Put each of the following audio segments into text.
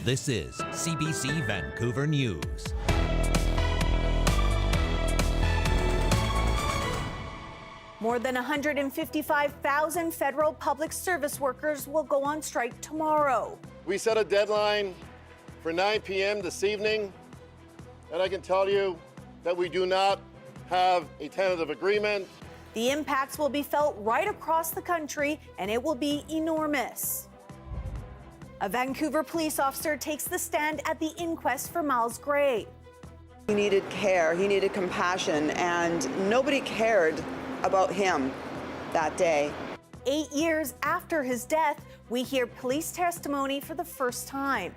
This is CBC Vancouver News. More than 155,000 federal public service workers will go on strike tomorrow. We set a deadline for 9 p.m. this evening, and I can tell you that we do not have a tentative agreement. The impacts will be felt right across the country, and it will be enormous. A Vancouver police officer takes the stand at the inquest for Miles Gray. He needed care, he needed compassion, and nobody cared about him that day. 8 years after his death, we hear police testimony for the first time.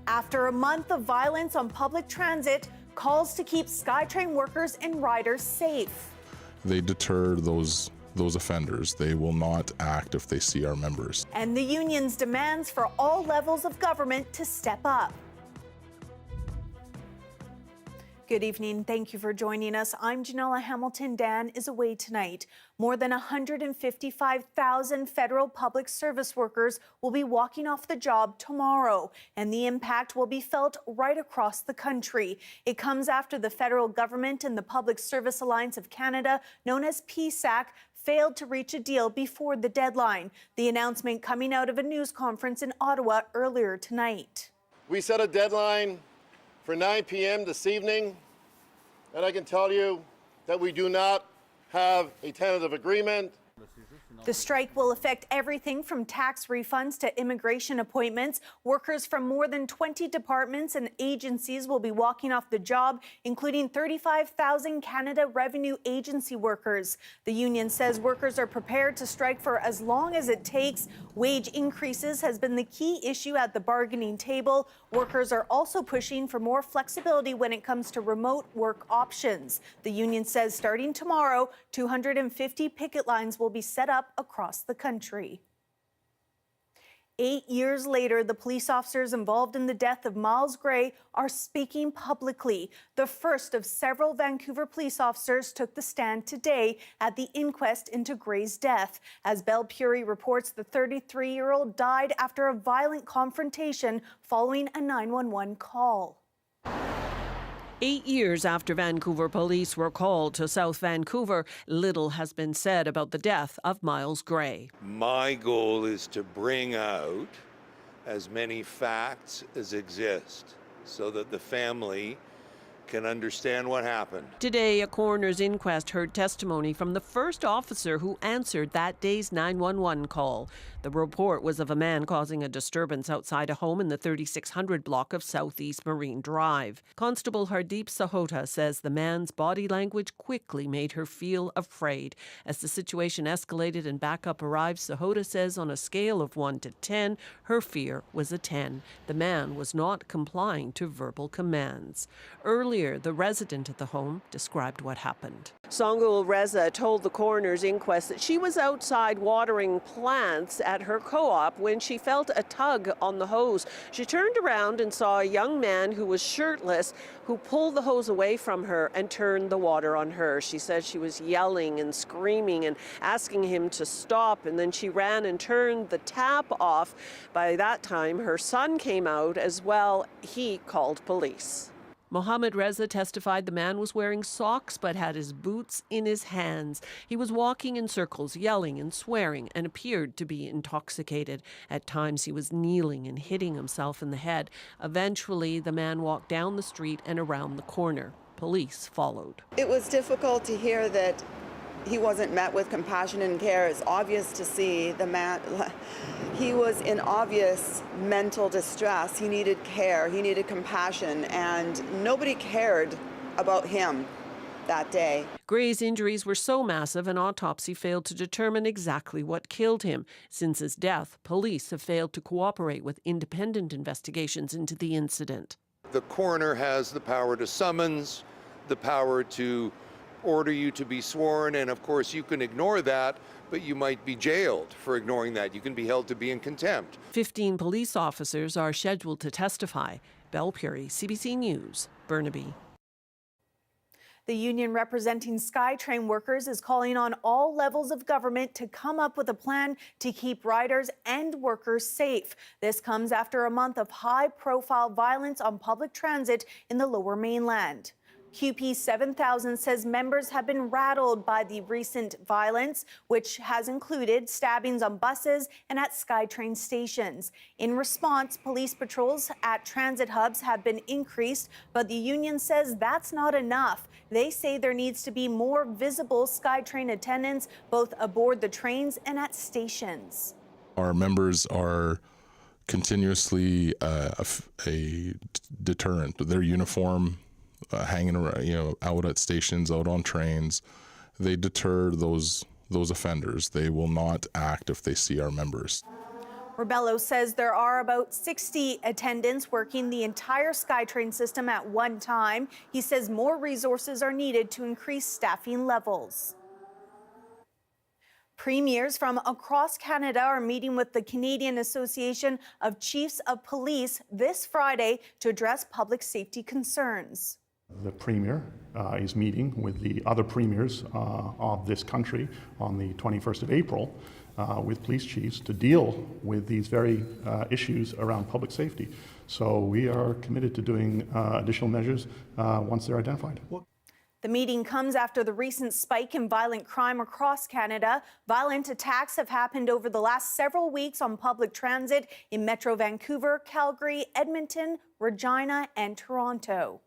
After a month of violence on public transit, calls to keep SkyTrain workers and riders safe. They deter those offenders. They will not act if they see our members. And the union's demands for all levels of government to step up. Good evening. Thank you for joining us. I'm Janella Hamilton. Dan is away tonight. More than 155,000 federal public service workers will be walking off the job tomorrow, and the impact will be felt right across the country. It comes after the federal government and the Public Service Alliance of Canada, known as PSAC, failed to reach a deal before the deadline. The announcement coming out of a news conference in Ottawa earlier tonight. We set a deadline for 9 p.m. this evening, and I can tell you that we do not have a tentative agreement. The strike will affect everything from tax refunds to immigration appointments. Workers from more than 20 departments and agencies will be walking off the job, including 35,000 Canada Revenue Agency workers. The union says workers are prepared to strike for as long as it takes. Wage increases has been the key issue at the bargaining table. Workers are also pushing for more flexibility when it comes to remote work options. The union says starting tomorrow, 250 picket lines will be set up across the country. 8 years later, the police officers involved in the death of Miles Gray are speaking publicly. The first of several Vancouver police officers took the stand today at the inquest into Gray's death. As Belle Puri reports, the 33-year-old died after a violent confrontation following a 911 call. 8 years after Vancouver police were called to South Vancouver, little has been said about the death of Miles Gray. My goal is to bring out as many facts as exist so that the family can understand what happened. Today, a coroner's inquest heard testimony from the first officer who answered that day's 911 call. The report was of a man causing a disturbance outside a home in the 3600 block of Southeast Marine Drive. Constable Hardeep Sahota says the man's body language quickly made her feel afraid. As the situation escalated and backup arrived, Sahota says on a scale of 1 to 10, her fear was a 10. The man was not complying to verbal commands. Earlier, the resident at the home described what happened. Songul Reza told the coroner's inquest that she was outside watering plants at her co-op when she felt a tug on the hose. She turned around and saw a young man who was shirtless who pulled the hose away from her and turned the water on her. She said she was yelling and screaming and asking him to stop, and then she ran and turned the tap off. By that time, her son came out as well. He called police. Mohammed Reza testified the man was wearing socks but had his boots in his hands. He was walking in circles, yelling and swearing, and appeared to be intoxicated. At times he was kneeling and hitting himself in the head. Eventually, the man walked down the street and around the corner. Police followed. It was difficult to hear that he wasn't met with compassion and care. It's obvious to see the man, he was in obvious mental distress. He needed care, he needed compassion, and nobody cared about him that day. Gray's injuries were so massive, an autopsy failed to determine exactly what killed him. Since his death, police have failed to cooperate with independent investigations into the incident. The coroner has the power to summons, the power to order you to be sworn, and of course you can ignore that, but you might be jailed for ignoring that. You can be held to be in contempt. 15 police officers are scheduled to testify. Belle Puri, CBC News, Burnaby. The union representing SkyTrain workers is calling on all levels of government to come up with a plan to keep riders and workers safe. This comes after a month of high-profile violence on public transit in the Lower Mainland. QP 7000 says members have been rattled by the recent violence, which has included stabbings on buses and at SkyTrain stations. In response, police patrols at transit hubs have been increased, but the union says that's not enough. They say there needs to be more visible SkyTrain attendants, both aboard the trains and at stations. Our members are continuously a deterrent. Their uniform, hanging around, out at stations, out on trains, they deter those offenders. They will not act if they see our members. Rebello says there are about 60 attendants working the entire SkyTrain system at one time. He says more resources are needed to increase staffing levels. Premiers from across Canada are meeting with the Canadian Association of Chiefs of Police this Friday to address public safety concerns. The Premier is meeting with the other premiers of this country on the 21st of April with police chiefs to deal with these very issues around public safety. So we are committed to doing additional measures once they're identified. The meeting comes after the recent spike in violent crime across Canada. Violent attacks have happened over the last several weeks on public transit in Metro Vancouver, Calgary, Edmonton, Regina, and Toronto.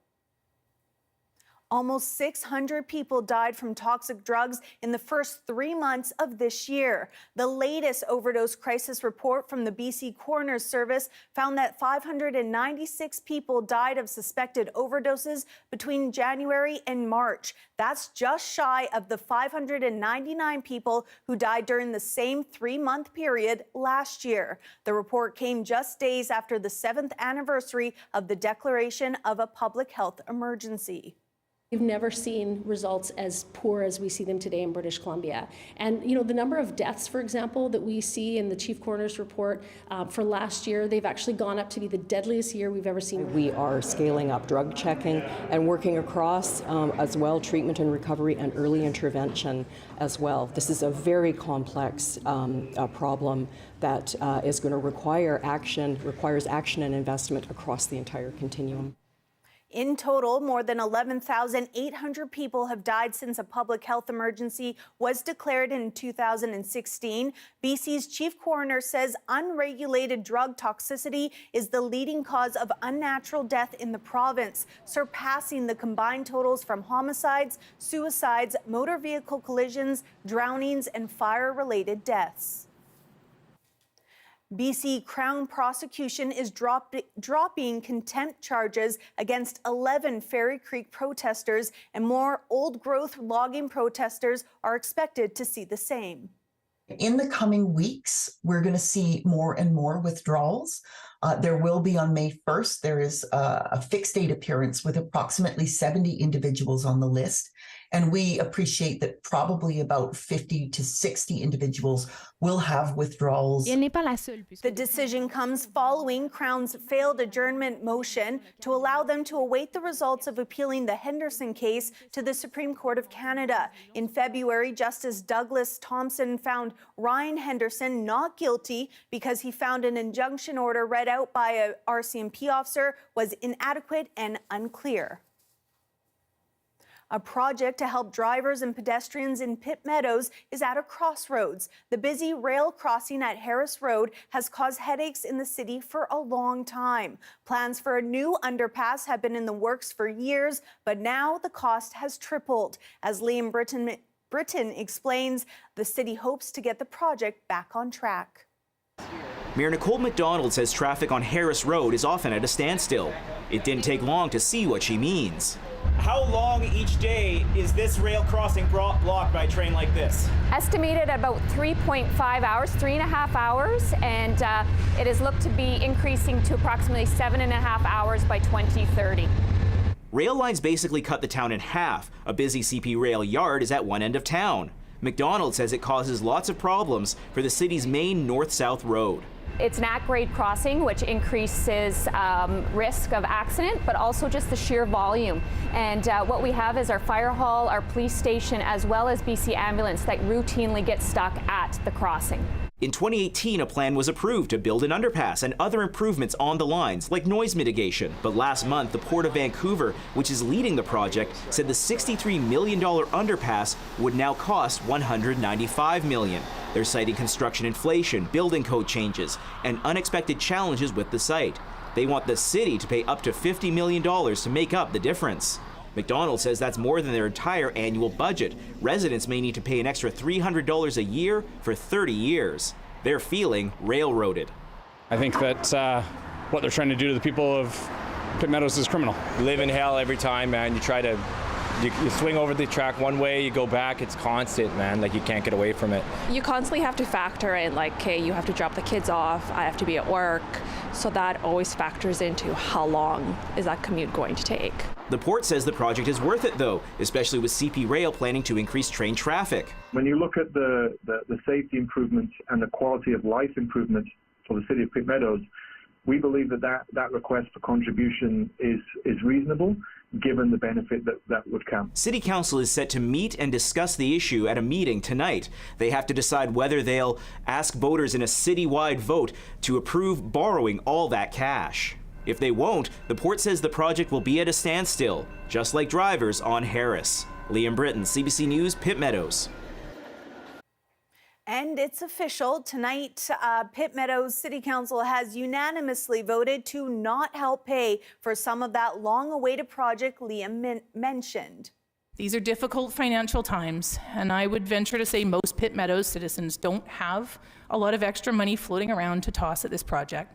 Almost 600 people died from toxic drugs in the first 3 months of this year. The latest overdose crisis report from the BC Coroner's Service found that 596 people died of suspected overdoses between January and March. That's just shy of the 599 people who died during the same 3-month period last year. The report came just days after the 7th anniversary of the declaration of a public health emergency. We've never seen results as poor as we see them today in British Columbia. And, the number of deaths, for example, that we see in the Chief Coroner's report for last year, they've actually gone up to be the deadliest year we've ever seen. We are scaling up drug checking and working across as well treatment and recovery and early intervention as well. This is a very complex problem that is going to requires action and investment across the entire continuum. In total, more than 11,800 people have died since a public health emergency was declared in 2016. BC's chief coroner says unregulated drug toxicity is the leading cause of unnatural death in the province, surpassing the combined totals from homicides, suicides, motor vehicle collisions, drownings, and fire-related deaths. BC Crown prosecution is dropping contempt charges against 11 Fairy Creek protesters, and more old-growth logging protesters are expected to see the same. In the coming weeks, we're going to see more and more withdrawals. There will be on May 1st, there is a fixed date appearance with approximately 70 individuals on the list. And we appreciate that probably about 50 to 60 individuals will have withdrawals. The decision comes following Crown's failed adjournment motion to allow them to await the results of appealing the Henderson case to the Supreme Court of Canada. In February, Justice Douglas Thompson found Ryan Henderson not guilty because he found an injunction order read out by a RCMP officer was inadequate and unclear. A project to help drivers and pedestrians in Pitt Meadows is at a crossroads. The busy rail crossing at Harris Road has caused headaches in the city for a long time. Plans for a new underpass have been in the works for years, but now the cost has tripled. As Liam Britton explains, the city hopes to get the project back on track. Mayor Nicole McDonald says traffic on Harris Road is often at a standstill. It didn't take long to see what she means. How long each day is this rail crossing blocked by a train like this? Estimated about 3.5 hours, 3.5 hours, and it is looked to be increasing to approximately 7.5 hours by 2030. Rail lines basically cut the town in half. A busy CP rail yard is at one end of town. McDonald says it causes lots of problems for the city's main north-south road. It's an at-grade crossing, which increases risk of accident, but also just the sheer volume. And what we have is our fire hall, our police station, as well as BC Ambulance that routinely get stuck at the crossing. In 2018, a plan was approved to build an underpass and other improvements on the lines, like noise mitigation. But last month, the Port of Vancouver, which is leading the project, said the $63 million underpass would now cost $195 million. They're citing construction inflation, building code changes, and unexpected challenges with the site. They want the city to pay up to $50 million to make up the difference. McDonald's says that's more than their entire annual budget. Residents may need to pay an extra $300 a year for 30 years. They're feeling railroaded. I think that what they're trying to do to the people of Pitt Meadows is criminal. You live in hell every time, man. You swing over the track one way, you go back, it's constant, man. Like, you can't get away from it. You constantly have to factor in, like, okay, you have to drop the kids off, I have to be at work. So that always factors into how long is that commute going to take. The port says the project is worth it, though, especially with CP Rail planning to increase train traffic. When you look at the safety improvements and the quality of life improvements for the city of Pitt Meadows, we believe that request for contribution is reasonable, given the benefit that would come. City Council is set to meet and discuss the issue at a meeting tonight. They have to decide whether they'll ask voters in a citywide vote to approve borrowing all that cash. If they won't, the port says the project will be at a standstill, just like drivers on Harris. Liam Britton, CBC News, Pitt Meadows. And it's official. Tonight, Pitt Meadows City Council has unanimously voted to not help pay for some of that long-awaited project Liam mentioned. These are difficult financial times, and I would venture to say most Pitt Meadows citizens don't have a lot of extra money floating around to toss at this project.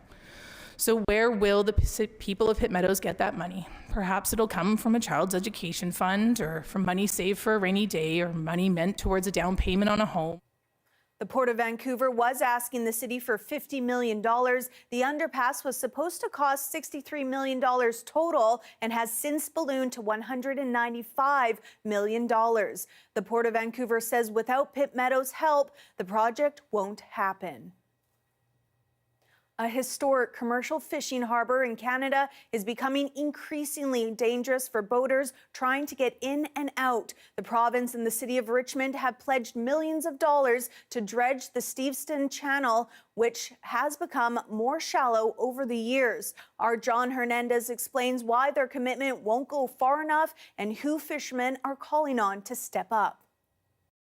So where will the people of Pitt Meadows get that money? Perhaps it'll come from a child's education fund, or from money saved for a rainy day, or money meant towards a down payment on a home. The Port of Vancouver was asking the city for $50 million. The underpass was supposed to cost $63 million total and has since ballooned to $195 million. The Port of Vancouver says without Pitt Meadows' help, the project won't happen. A historic commercial fishing harbor in Canada is becoming increasingly dangerous for boaters trying to get in and out. The province and the city of Richmond have pledged millions of dollars to dredge the Steveston Channel, which has become more shallow over the years. Our John Hernandez explains why their commitment won't go far enough and who fishermen are calling on to step up.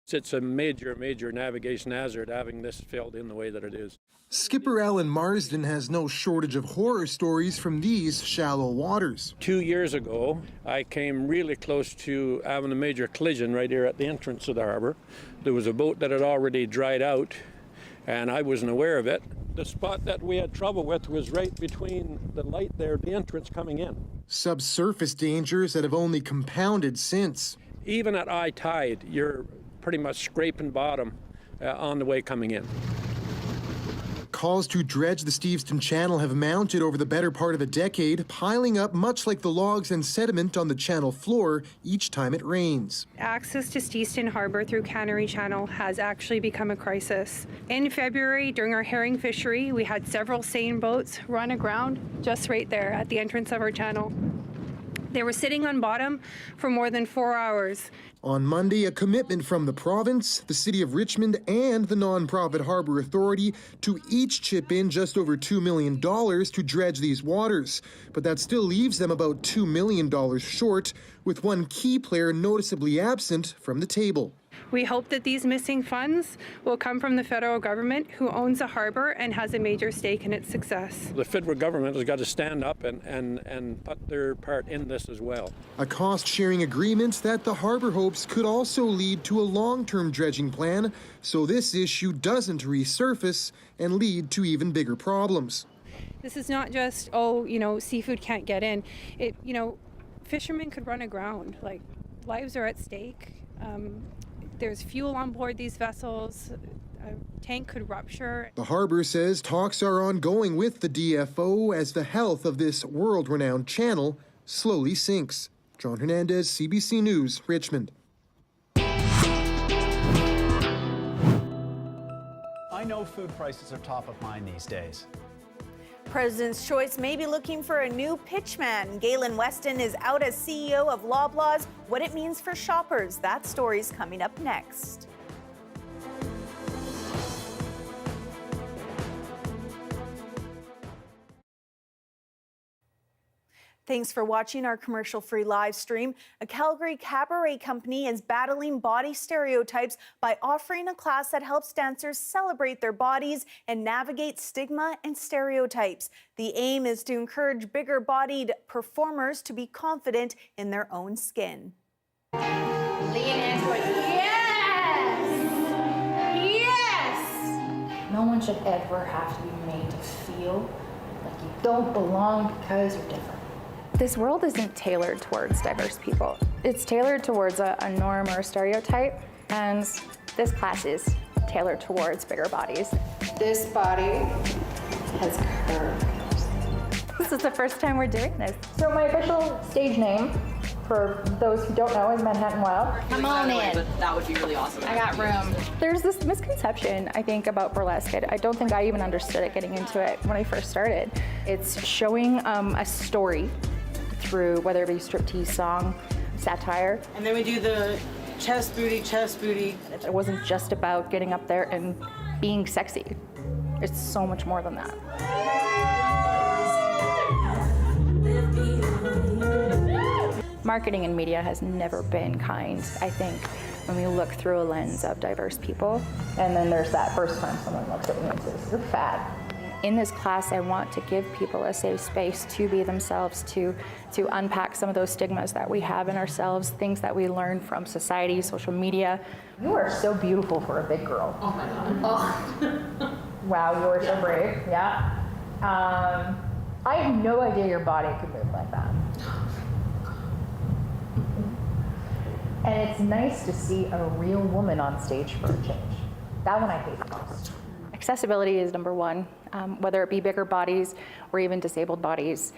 It's a major navigation hazard having this filled in the way that it is. Skipper Alan Marsden has no shortage of horror stories from these shallow waters. 2 years ago, I came really close to having a major collision right here at the entrance of the harbor. There was a boat that had already dried out, and I wasn't aware of it. The spot that we had trouble with was right between the light there, the entrance coming in. Subsurface dangers that have only compounded since. Even at high tide, you're pretty much scraping bottom on the way coming in. Calls to dredge the Steveston Channel have mounted over the better part of a decade, piling up much like the logs and sediment on the channel floor each time it rains. Access to Steveston Harbor through Cannery Channel has actually become a crisis. In February, during our herring fishery, we had several seine boats run aground just right there at the entrance of our channel. They were sitting on bottom for more than 4 hours. On Monday, a commitment from the province, the City of Richmond, and the nonprofit Harbour Authority to each chip in just over $2 million to dredge these waters. But that still leaves them about $2 million short, with one key player noticeably absent from the table. We hope that these missing funds will come from the federal government, who owns the harbour and has a major stake in its success. The federal government has got to stand up and put their part in this as well. A cost-sharing agreement that the harbour hopes could also lead to a long-term dredging plan, so this issue doesn't resurface and lead to even bigger problems. This is not just, seafood can't get in. Fishermen could run aground. Like, lives are at stake. There's fuel on board these vessels. A tank could rupture. The harbour says talks are ongoing with the DFO as the health of this world-renowned channel slowly sinks. John Hernandez, CBC News, Richmond. I know food prices are top of mind these days. President's Choice may be looking for a new pitchman. Galen Weston is out as CEO of Loblaw. What it means for shoppers. That story's coming up next. Thanks for watching our commercial-free live stream. A Calgary cabaret company is battling body stereotypes by offering a class that helps dancers celebrate their bodies and navigate stigma and stereotypes. The aim is to encourage bigger-bodied performers to be confident in their own skin. Lean into it. Yes! Yes! No one should ever have to be made to feel like you don't belong because you're different. This world isn't tailored towards diverse people. It's tailored towards a norm or a stereotype, and this class is tailored towards bigger bodies. This body has curves. This is the first time we're doing this. So my official stage name, for those who don't know, is Manhattan Wild. Come on in. But that would be really awesome. I got room. There's this misconception, I think, about burlesque. I don't think I even understood it getting into it when I first started. It's showing a story through whether it be striptease, song, satire. And then we do the chest booty. It wasn't just about getting up there and being sexy. It's so much more than that. Marketing and media has never been kind, I think, when we look through a lens of diverse people. And then there's that first time someone looks at me and says, "You're fat." In this class, I want to give people a safe space to be themselves, to unpack some of those stigmas that we have in ourselves, things that we learn from society, social media. You are so beautiful for a big girl. Oh my God. Oh. Wow, you are so brave. Yeah. I have no idea your body could move like that. And it's nice to see a real woman on stage for a change. That one I hate the most. Accessibility is number one, whether it be bigger bodies or even disabled bodies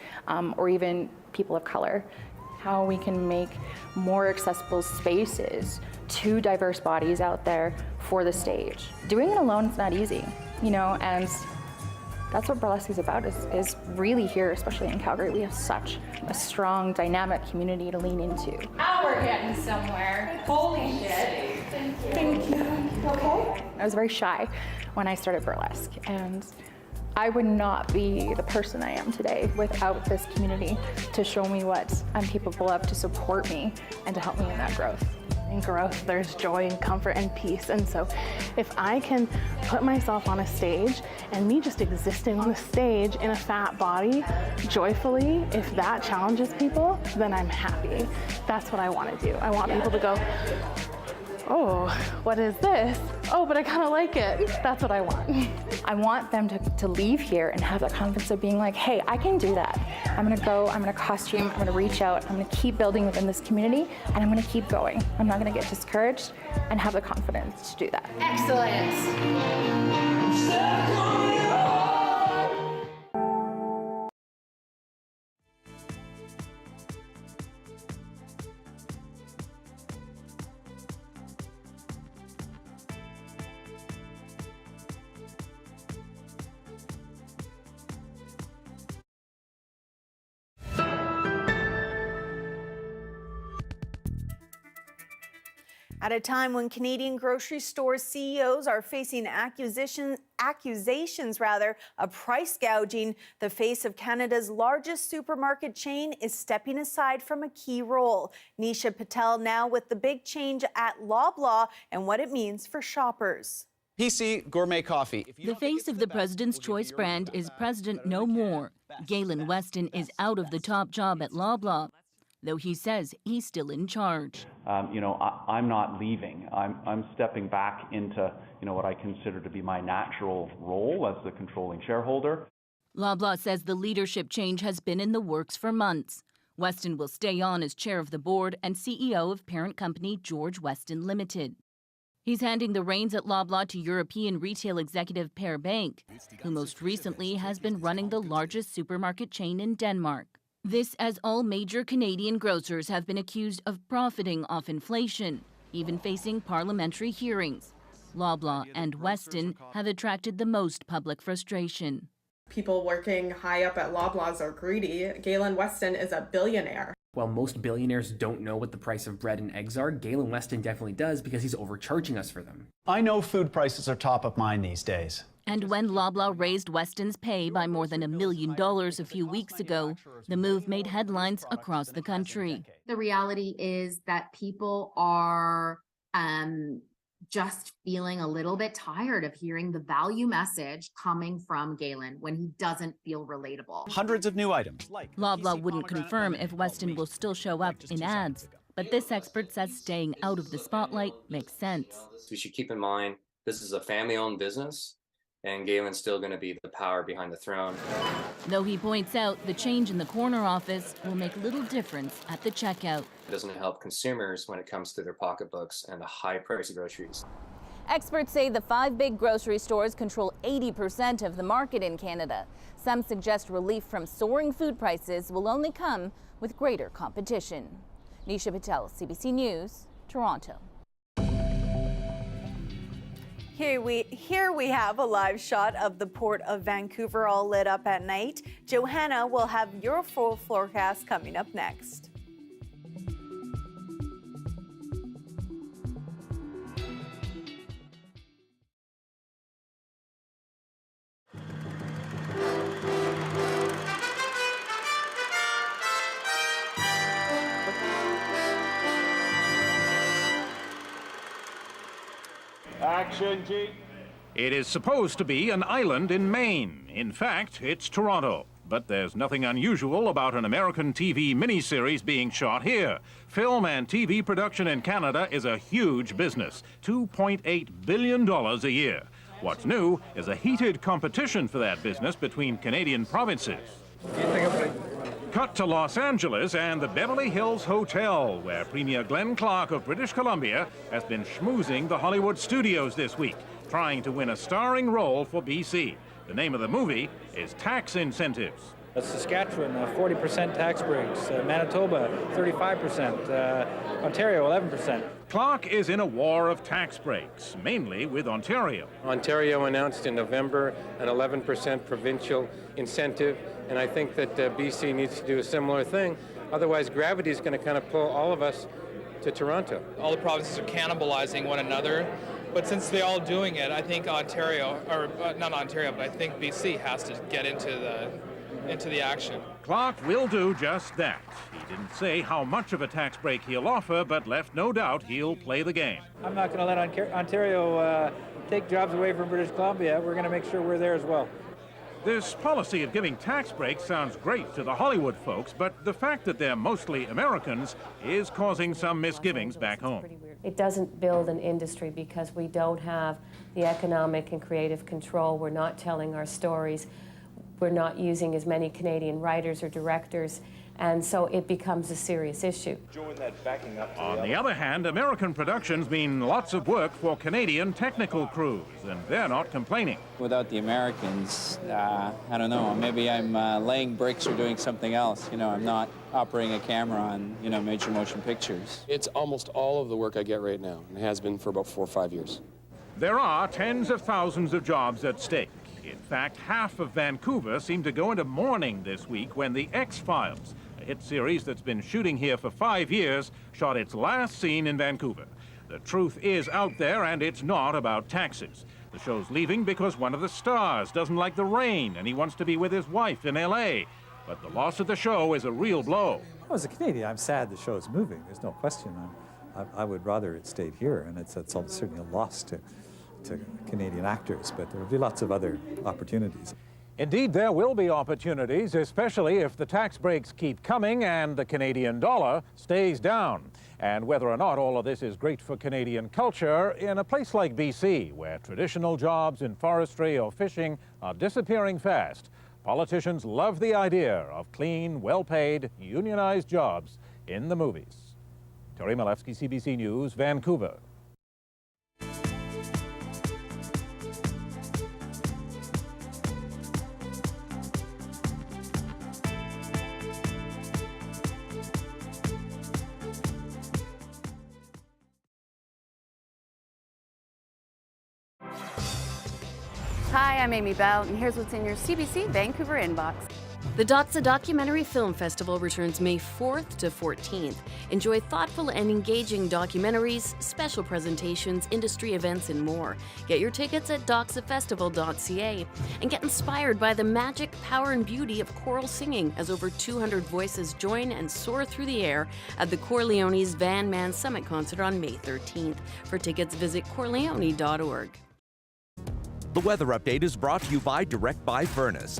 or even people of color. How we can make more accessible spaces to diverse bodies out there for the stage. Doing it alone is not easy, you know, and that's what burlesque is about, is really here, especially in Calgary. We have such a strong, dynamic community to lean into. Now we're getting somewhere. Holy shit. Thank you. Okay. I was very shy when I started burlesque, and I would not be the person I am today without this community to show me what I'm capable of, to support me, and to help me in that growth. In growth, there's joy and comfort and peace. And so if I can put myself on a stage and me just existing on a stage in a fat body joyfully, if that challenges people, then I'm happy. That's what I want to do. I want people to go, oh, what is this? Oh, but I kind of like it. That's what I want. I want them to leave here and have that confidence of being like, hey, I can do that. I'm gonna go, I'm gonna costume, I'm gonna reach out, I'm gonna keep building within this community, and I'm gonna keep going. I'm not gonna get discouraged, and have the confidence to do that. Excellent. At a time when Canadian grocery store CEOs are facing accusations of price gouging, the face of Canada's largest supermarket chain is stepping aside from a key role. Nisha Patel now with the big change at Loblaw and what it means for shoppers. PC Gourmet Coffee. The face of the President's Choice brand is President No More. Galen Weston is out of the top job at Loblaw, though he says he's still in charge. I'm not leaving. I'm stepping back into, what I consider to be my natural role as the controlling shareholder. Loblaw says the leadership change has been in the works for months. Weston will stay on as chair of the board and CEO of parent company George Weston Limited. He's handing the reins at Loblaw to European retail executive Per Bank, who most recently has been running the largest supermarket chain in Denmark. This as all major Canadian grocers have been accused of profiting off inflation, even facing parliamentary hearings. Loblaw and Weston have attracted the most public frustration. People working high up at Loblaws are greedy. Galen Weston is a billionaire. While most billionaires don't know what the price of bread and eggs are, Galen Weston definitely does because he's overcharging us for them. I know food prices are top of mind these days. And when Loblaw raised Weston's pay by more than $1 million a few weeks ago, the move made headlines across the country. The reality is that people are just feeling a little bit tired of hearing the value message coming from Galen when he doesn't feel relatable. Hundreds of new items. Loblaw wouldn't confirm if Weston will still show up in ads, but this expert says staying out of the spotlight makes sense. We should keep in mind this is a family-owned business, and Galen's still going to be the power behind the throne. Though he points out the change in the corner office will make little difference at the checkout. It doesn't help consumers when it comes to their pocketbooks and the high price of groceries. Experts say the 5 big grocery stores control 80% of the market in Canada. Some suggest relief from soaring food prices will only come with greater competition. Nisha Patel, CBC News, Toronto. Here we have a live shot of the Port of Vancouver all lit up at night. Johanna will have your full forecast coming up next. Action, G. It is supposed to be an island in Maine. In fact, it's Toronto. But there's nothing unusual about an American TV miniseries being shot here. Film and TV production in Canada is a huge business, $2.8 billion a year. What's new is a heated competition for that business between Canadian provinces. Cut to Los Angeles and the Beverly Hills Hotel, where Premier Glenn Clark of British Columbia has been schmoozing the Hollywood studios this week, trying to win a starring role for BC. The name of the movie is Tax Incentives. Saskatchewan, 40% tax breaks. Manitoba, 35%. Ontario, 11%. Clark is in a war of tax breaks, mainly with Ontario. Ontario announced in November an 11% provincial incentive, and I think that BC needs to do a similar thing. Otherwise, gravity is going to kind of pull all of us to Toronto. All the provinces are cannibalizing one another, but since they're all doing it, I think Ontario, or not Ontario, but I think BC has to get into the action. Clark will do just that. He didn't say how much of a tax break he'll offer, but left no doubt he'll play the game. I'm not going to let Ontario take jobs away from British Columbia. We're going to make sure we're there as well. This policy of giving tax breaks sounds great to the Hollywood folks, but the fact that they're mostly Americans is causing some misgivings back home. It doesn't build an industry because we don't have the economic and creative control. We're not telling our stories. We're not using as many Canadian writers or directors, and so it becomes a serious issue. On the other hand, American productions mean lots of work for Canadian technical crews, and they're not complaining. Without the Americans, I don't know, maybe I'm laying bricks or doing something else. You know, I'm not operating a camera on, major motion pictures. It's almost all of the work I get right now, and has been for about 4 or 5 years. There are tens of thousands of jobs at stake. In fact, half of Vancouver seemed to go into mourning this week when The X-Files, a hit series that's been shooting here for 5 years, shot its last scene in Vancouver. The truth is out there, and it's not about taxes. The show's leaving because one of the stars doesn't like the rain, and he wants to be with his wife in L.A. But the loss of the show is a real blow. Well, as a Canadian, I'm sad the show's moving. There's no question. I would rather it stayed here, and it's certainly a loss to Canadian actors, but there will be lots of other opportunities. Indeed, there will be opportunities, especially if the tax breaks keep coming and the Canadian dollar stays down. And whether or not all of this is great for Canadian culture, in a place like BC, where traditional jobs in forestry or fishing are disappearing fast, politicians love the idea of clean, well-paid, unionized jobs in the movies. Terry Malewski, CBC News, Vancouver. Hi, I'm Amy Bell, and here's what's in your CBC Vancouver inbox. The Doxa Documentary Film Festival returns May 4th to 14th. Enjoy thoughtful and engaging documentaries, special presentations, industry events, and more. Get your tickets at doxafestival.ca and get inspired by the magic, power, and beauty of choral singing as over 200 voices join and soar through the air at the Corleone's Van Man Summit concert on May 13th. For tickets, visit corleone.org. The weather update is brought to you by Direct Buy Furnace,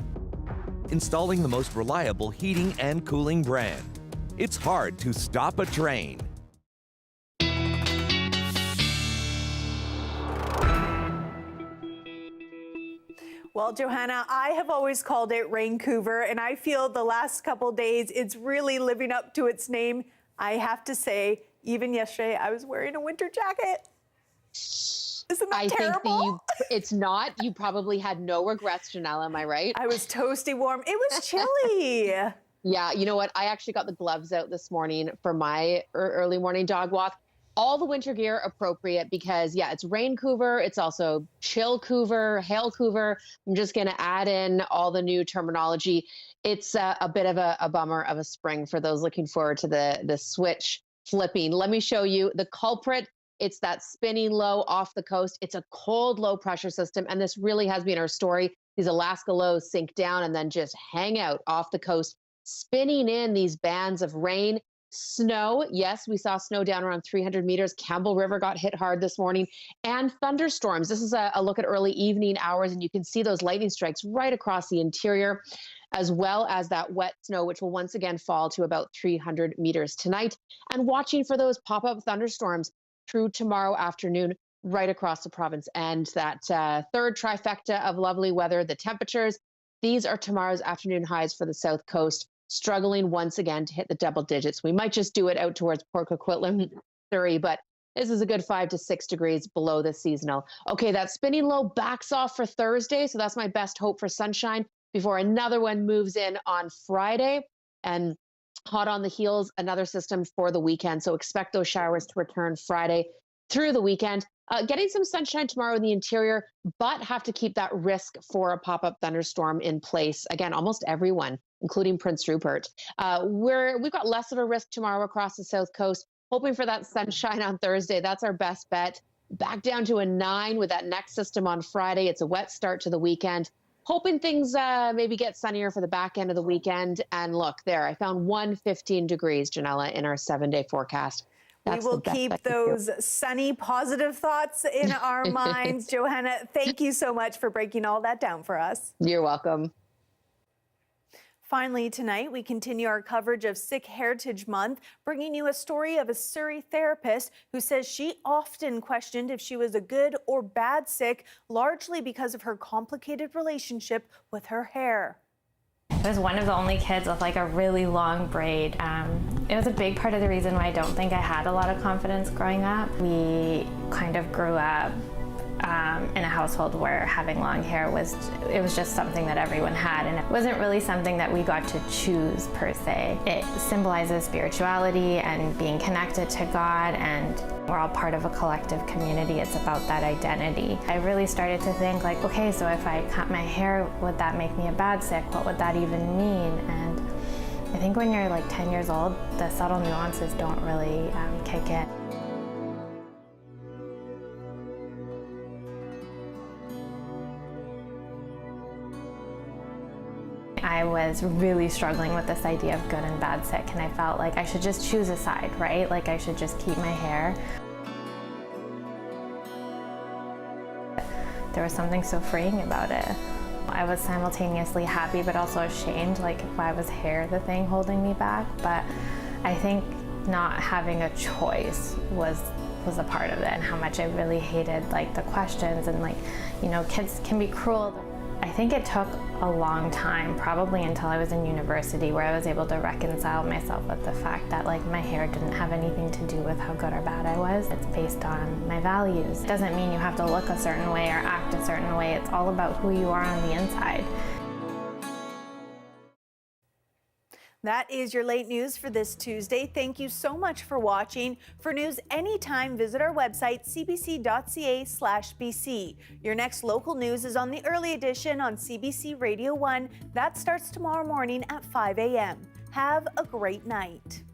installing the most reliable heating and cooling brand. It's hard to stop a train. Well, Johanna, I have always called it Raincouver, and I feel the last couple days it's really living up to its name. I have to say, even yesterday, I was wearing a winter jacket. Isn't that terrible? It's not. You probably had no regrets, Janella, am I right? I was toasty warm. It was chilly. Yeah, you know what? I actually got the gloves out this morning for my early morning dog walk. All the winter gear appropriate because, yeah, it's Raincouver. It's also Chillcouver, Hailcouver. I'm just going to add in all the new terminology. It's a bit of a bummer of a spring for those looking forward to the switch flipping. Let me show you the culprit. It's that spinning low off the coast. It's a cold, low pressure system. And this really has been our story. These Alaska lows sink down and then just hang out off the coast, spinning in these bands of rain, snow. Yes, we saw snow down around 300 meters. Campbell River got hit hard this morning, and thunderstorms. This is a look at early evening hours, and you can see those lightning strikes right across the interior, as well as that wet snow, which will once again fall to about 300 meters tonight. And watching for those pop-up thunderstorms through tomorrow afternoon right across the province. And that third trifecta of lovely weather, the temperatures, these are tomorrow's afternoon highs for the South Coast, struggling once again to hit the double digits. We might just do it out towards Port Coquitlam, Surrey, but this is a good 5 to 6 degrees below the seasonal. Okay, that spinning low backs off for Thursday, so that's my best hope for sunshine before another one moves in on Friday. And hot on the heels, another system for the weekend. So expect those showers to return Friday through the weekend. Getting some sunshine tomorrow in the interior, but have to keep that risk for a pop-up thunderstorm in place. Again, almost everyone, including Prince Rupert. We've got less of a risk tomorrow across the South Coast, hoping for that sunshine on Thursday. That's our best bet. Back down to a 9 with that next system on Friday. It's a wet start to the weekend. Hoping things maybe get sunnier for the back end of the weekend. And look, there, I found 115 degrees, Janella, in our 7-day forecast. That's we will keep those sunny, positive thoughts in our minds. Johanna, thank you so much for breaking all that down for us. You're welcome. Finally, tonight, we continue our coverage of Sikh Heritage Month, bringing you a story of a Surrey therapist who says she often questioned if she was a good or bad Sikh, largely because of her complicated relationship with her hair. I was one of the only kids with like a really long braid. It was a big part of the reason why I don't think I had a lot of confidence growing up. We kind of grew up in a household where having long hair was just something that everyone had, and it wasn't really something that we got to choose per se. It symbolizes spirituality and being connected to God, and we're all part of a collective community. It's about that identity. I really started to think like, okay, so if I cut my hair, would that make me a bad Sikh? What would that even mean? And I think when you're like 10 years old, the subtle nuances don't really kick in. I was really struggling with this idea of good and bad Sikh, and I felt like I should just choose a side, right? Like I should just keep my hair. There was something so freeing about it. I was simultaneously happy but also ashamed, like why was hair the thing holding me back? But I think not having a choice was a part of it, and how much I really hated like the questions and like, you know, kids can be cruel. I think it took a long time, probably until I was in university, where I was able to reconcile myself with the fact that like my hair didn't have anything to do with how good or bad I was. It's based on my values. It doesn't mean you have to look a certain way or act a certain way. It's all about who you are on the inside. That is your late news for this Tuesday. Thank you so much for watching. For news anytime, visit our website, cbc.ca/BC. Your next local news is on the early edition on CBC Radio 1. That starts tomorrow morning at 5 a.m. Have a great night.